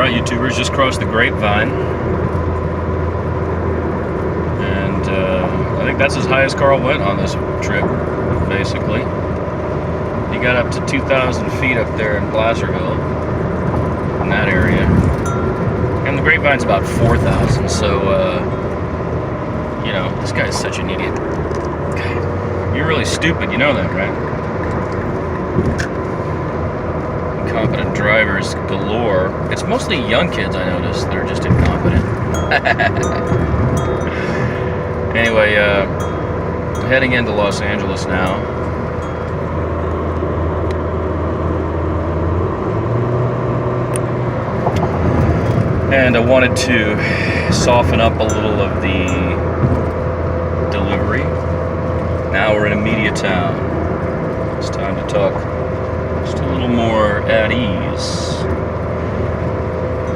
Alright, YouTubers, just crossed the grapevine. And I think that's as high as Carl went on this trip, basically. He got up to 2,000 feet up there in Placerville, in that area. And the grapevine's about 4,000, so, you know, this guy's such an idiot. You're really stupid, you know that, right? Incompetent drivers galore. It's mostly young kids, I notice, that are just incompetent. Anyway, heading into Los Angeles now. And I wanted to soften up a little of the delivery. Now we're in a media town. It's time to talk just a little more at ease.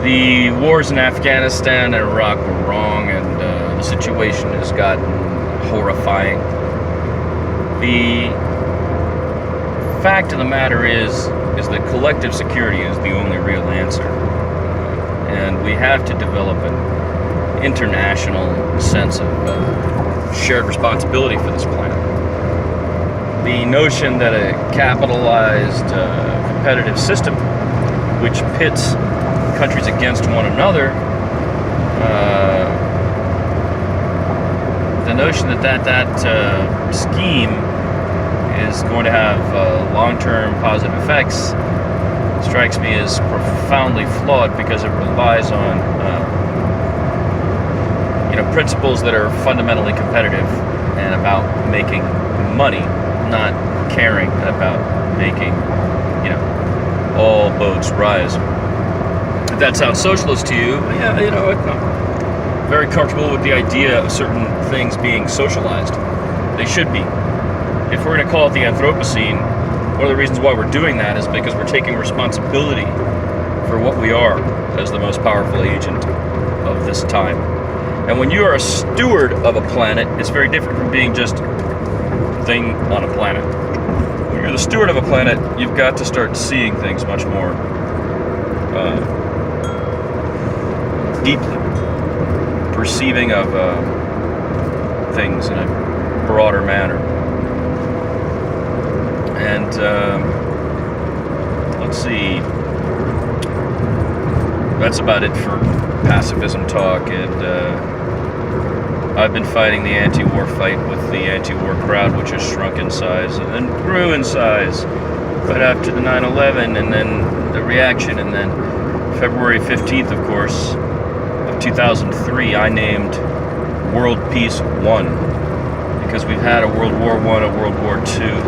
The wars in Afghanistan and Iraq were wrong, and the situation has gotten horrifying. The fact of the matter is that collective security is the only real answer. And we have to develop an international sense of shared responsibility for this planet. The notion that a capitalized, competitive system, which pits countries against one another, the notion that scheme is going to have long-term positive effects strikes me as profoundly flawed, because it relies on principles that are fundamentally competitive and about making money, not caring about making all boats rise. If that sounds socialist to you, yeah, I'm very comfortable with the idea of certain things being socialized. They should be. If we're going to call it the Anthropocene, one of the reasons why we're doing that is because we're taking responsibility for what we are as the most powerful agent of this time. And when you are a steward of a planet, it's very different from being just a thing on a planet. When you're the steward of a planet, you've got to start seeing things much more deeply, perceiving of things in a broader manner. And let's see, that's about it for pacifism talk. And I've been fighting the anti-war fight with the anti-war crowd, which has shrunk in size and then grew in size right after the 9/11 and then the reaction. And then February 15th, of course, of 2003, I named World Peace I, because we've had a World War I, a World War II,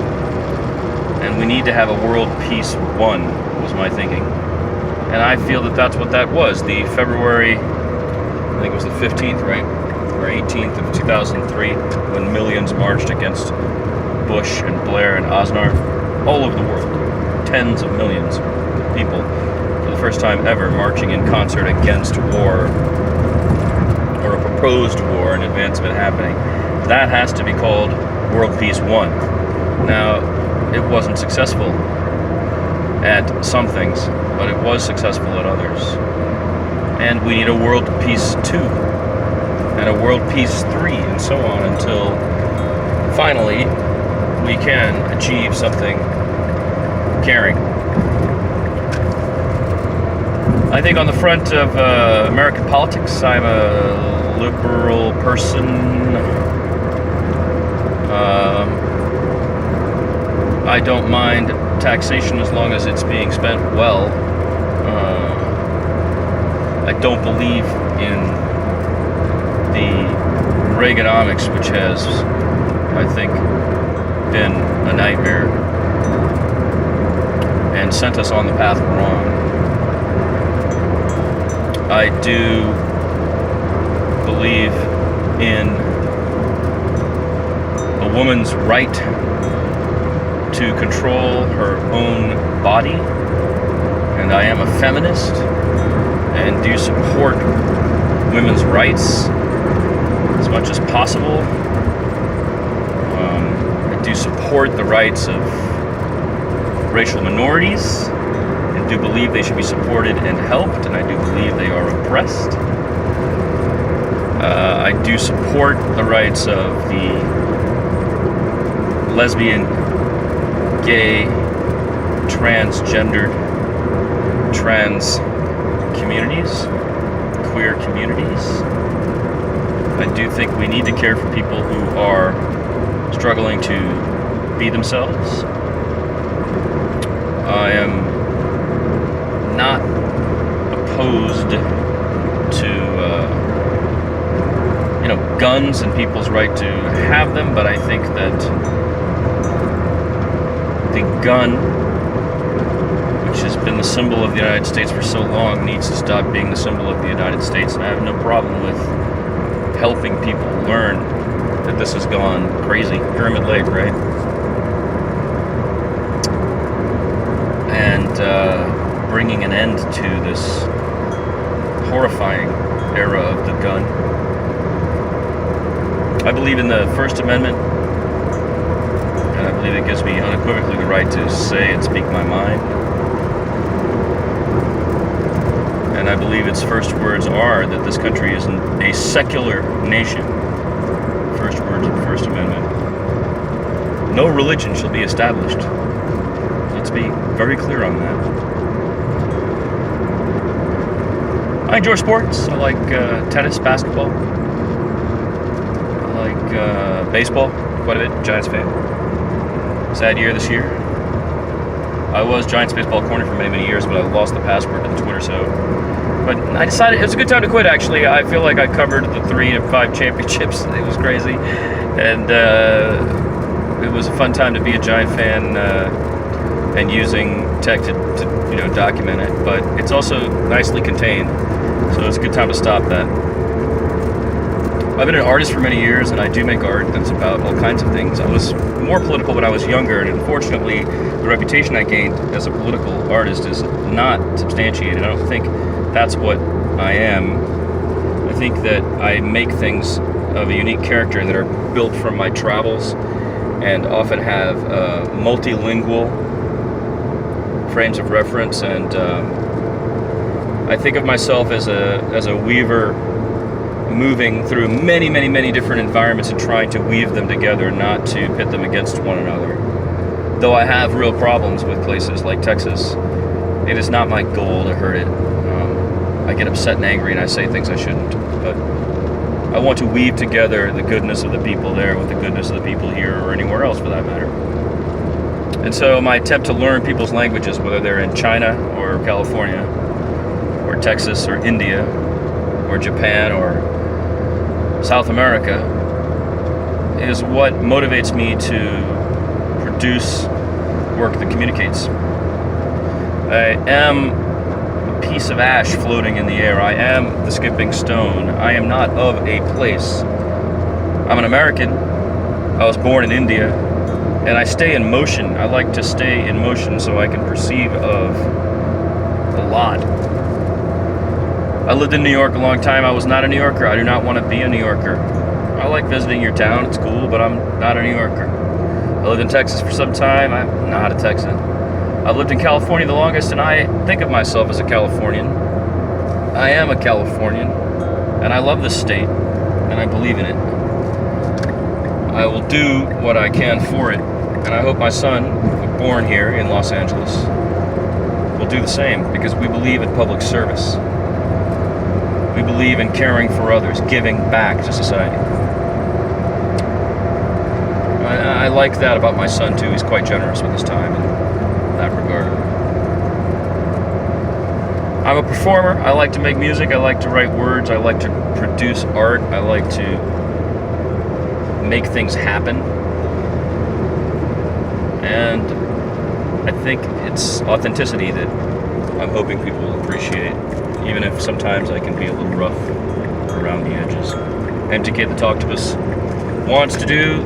and we need to have a World Peace I, was my thinking. And I feel that that's what that was. The February, I think it was the 15th, right? Or 18th of 2003, when millions marched against Bush and Blair and Aznar all over the world. Tens of millions of people, for the first time ever, marching in concert against war, or a proposed war in advance of it happening. That has to be called World Peace I. Now, it wasn't successful at some things, but it was successful at others. And we need a World Peace II, and a World Peace III, and so on, until finally we can achieve something caring. I think on the front of American politics, I'm a liberal person. I don't mind taxation as long as it's being spent well. I don't believe in the Reaganomics, which has, I think, been a nightmare and sent us on the path we're on. I do believe in a woman's right to control her own body, and I am a feminist and do support women's rights as much as possible. I do support the rights of racial minorities and do believe they should be supported and helped, and I do believe they are oppressed. I do support the rights of the lesbian, gay, transgendered, trans communities, queer communities. I do think we need to care for people who are struggling to be themselves. I am not opposed to guns and people's right to have them, but I think that the gun, which has been the symbol of the United States for so long, needs to stop being the symbol of the United States. And I have no problem with helping people learn that this has gone crazy. Pyramid Lake, right? And bringing an end to this horrifying era of the gun. I believe in the First Amendment, and I believe it gives me unequivocally the right to say and speak my mind. And I believe its first words are that this country is a secular nation. First words of the First Amendment. No religion shall be established. Let's be very clear on that. I enjoy sports. I like tennis, basketball. I like baseball quite a bit. Giants fan. Sad year this year. I was Giants baseball corner for many, many years, but I lost the password to the Twitter, so. But I decided it was a good time to quit, actually. I feel like I covered the 3 to 5 championships. It was crazy. And it was a fun time to be a Giant fan and using tech to document it. But it's also nicely contained, so it's a good time to stop that. I've been an artist for many years, and I do make art that's about all kinds of things. I was more political when I was younger, and unfortunately, the reputation I gained as a political artist is not substantiated. I don't think that's what I am. I think that I make things of a unique character that are built from my travels and often have multilingual frames of reference, and I think of myself as a weaver moving through many, many, many different environments and trying to weave them together, not to pit them against one another. Though I have real problems with places like Texas, it is not my goal to hurt it. I get upset and angry and I say things I shouldn't, but I want to weave together the goodness of the people there with the goodness of the people here, or anywhere else for that matter. And so my attempt to learn people's languages, whether they're in China or California or Texas or India or Japan or South America, is what motivates me to produce work that communicates. I am a piece of ash floating in the air. I am the skipping stone. I am not of a place. I'm an American. I was born in India, and I stay in motion. I like to stay in motion so I can perceive of a lot. I lived in New York a long time. I was not a New Yorker. I do not want to be a New Yorker. I like visiting your town. It's cool, but I'm not a New Yorker. I lived in Texas for some time. I'm not a Texan. I've lived in California the longest, and I think of myself as a Californian. I am a Californian, and I love this state, and I believe in it. I will do what I can for it, and I hope my son, born here in Los Angeles, will do the same, because we believe in public service. We believe in caring for others, giving back to society. I like that about my son, too. He's quite generous with his time in that regard. I'm a performer. I like to make music. I like to write words. I like to produce art. I like to make things happen. And I think it's authenticity that I'm hoping people will appreciate, even if sometimes I can be a little rough around the edges. MTK the Talkedy wants to do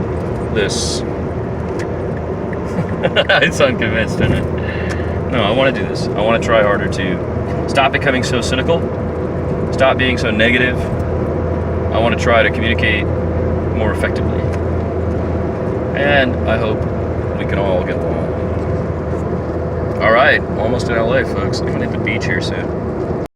this. It's unconvinced, isn't it? No, I want to do this. I want to try harder to stop becoming so cynical, stop being so negative. I want to try to communicate more effectively. And I hope we can all get along. All right, almost in LA, folks. I'm gonna hit the beach here soon.